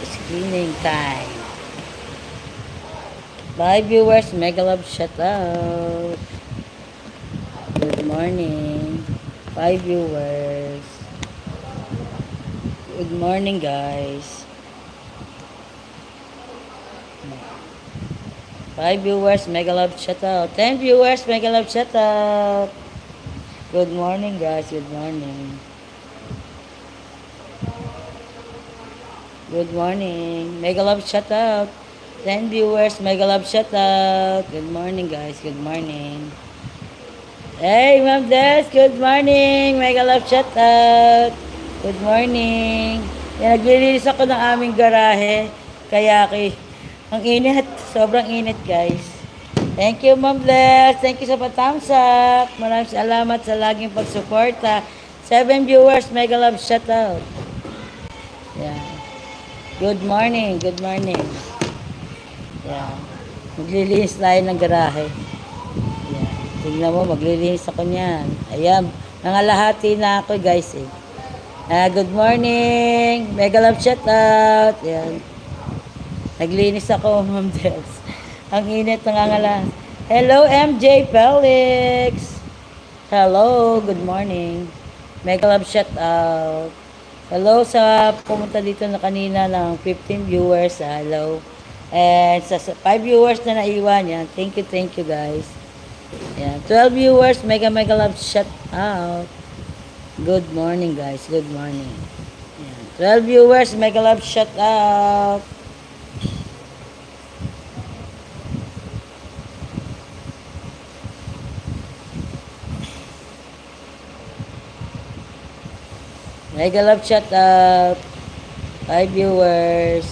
It's cleaning time. Bye viewers, mega love shout out. Good morning. Bye viewers. Good morning guys. Bye viewers, mega love shout out. 10 viewers, mega love shout out. Good morning guys, good morning. Good morning. Mega love shout out. 10 viewers, mega love shout out. Good morning guys, good morning. Hey, Ma'am Des, good morning. Mega love shout out. Good morning. Yan, naglilinis ako ng aming garahe. Kaya ang init. Sobrang init, guys. Thank you, Ma'am Des. Thank you sa patamsak. Maraming salamat sa laging pagsuporta. 7 viewers, mega love shout out. Yan. Good morning, good morning. Yan. Maglilinis tayo ng garahe. Yan. Tingnan mo, maglilinis ako niyan. Ayan, nangalahati na ako guys eh. Good morning, mega love shout out. Ayan. Naglinis ako, Ma'am Des. Ang init, nangangalah. Hello, MJ Felix. Hello, good morning. Mega love shout out. Hello sa pumunta dito na kanina ng 15 viewers. Hello. And sa 5 viewers na naiwan yan. Thank you guys. Yan. 12 viewers, mega love shout out. Good morning guys, good morning. Yan. 12 viewers, mega love shout out. Mega love shout out. 5 viewers.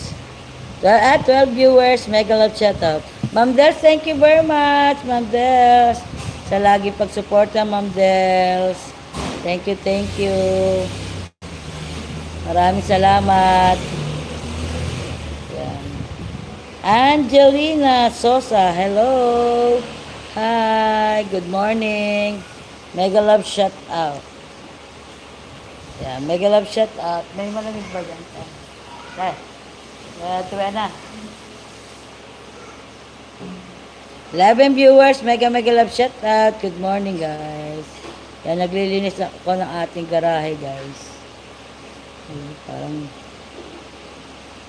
12 viewers, mega love shout out. Ma'am Dels, thank you very much, Ma'am Dels. Sa lagi pagsuporta, Ma'am Dels. Thank you. Maraming salamat. Yan. Angelina Sosa, hello. Hi, good morning. Mega love shout out. Yan, mega love shout out. May malamig ba dyan? Tuwa na. 11 viewers, mega love shout out. Good morning guys. Yan, naglilinis ako ng ating garahe guys. Parang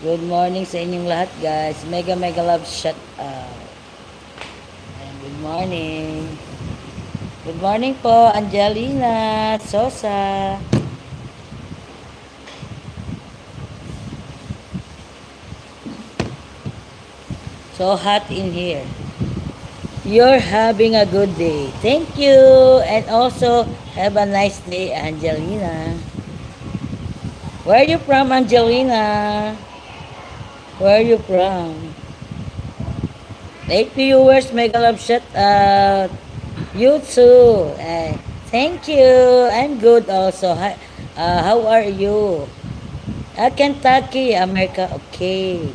good morning sa inyong lahat guys. Mega love shout out. Yan, good morning. Good morning po, Angelina Sosa. So hot in here. You're having a good day. Thank you. And also, have a nice day, Angelina. Where are you from, Angelina? Where are you from? 8 viewers, mega love shout out. You too. Thank you. I'm good also. How are you? Kentucky, America. Okay.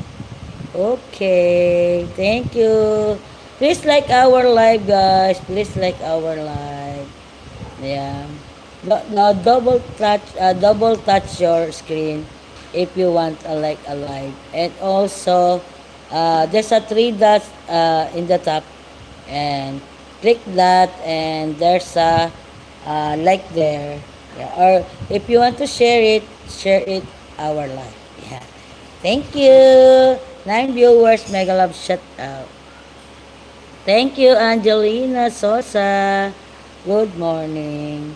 Okay. Thank you. Please like our live guys. Please like our live. Yeah. Now double touch your screen if you want a like a live. And also there's a 3 dots in the top, and click that, and there's a like there. Yeah. Or if you want to share it our live. Yeah. Thank you. 9 viewers, mega love shout out. Thank you, Angelina Sosa. Good morning.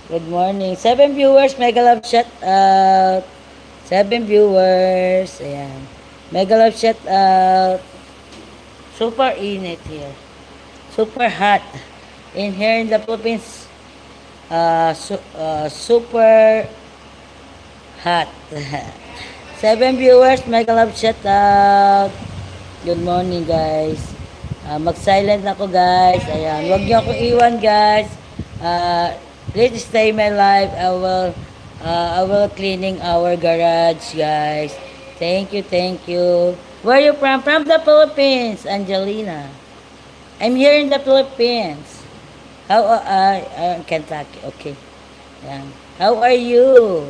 Good morning. 7 viewers, mega love shout out. 7 viewers. Ayan. Mega love shout out. Super init here. Super hot. In here in the Philippines, super hot. 7 viewers, mega love shout out. Good morning, guys. Mag-silent ako guys. Ayan. Huwag niyo akong iwan guys. Please stay my life. I will cleaning our garage guys. Thank you. Where are you from? From the Philippines, Angelina. I'm here in the Philippines. Kentucky. Okay. Ayan. How are you?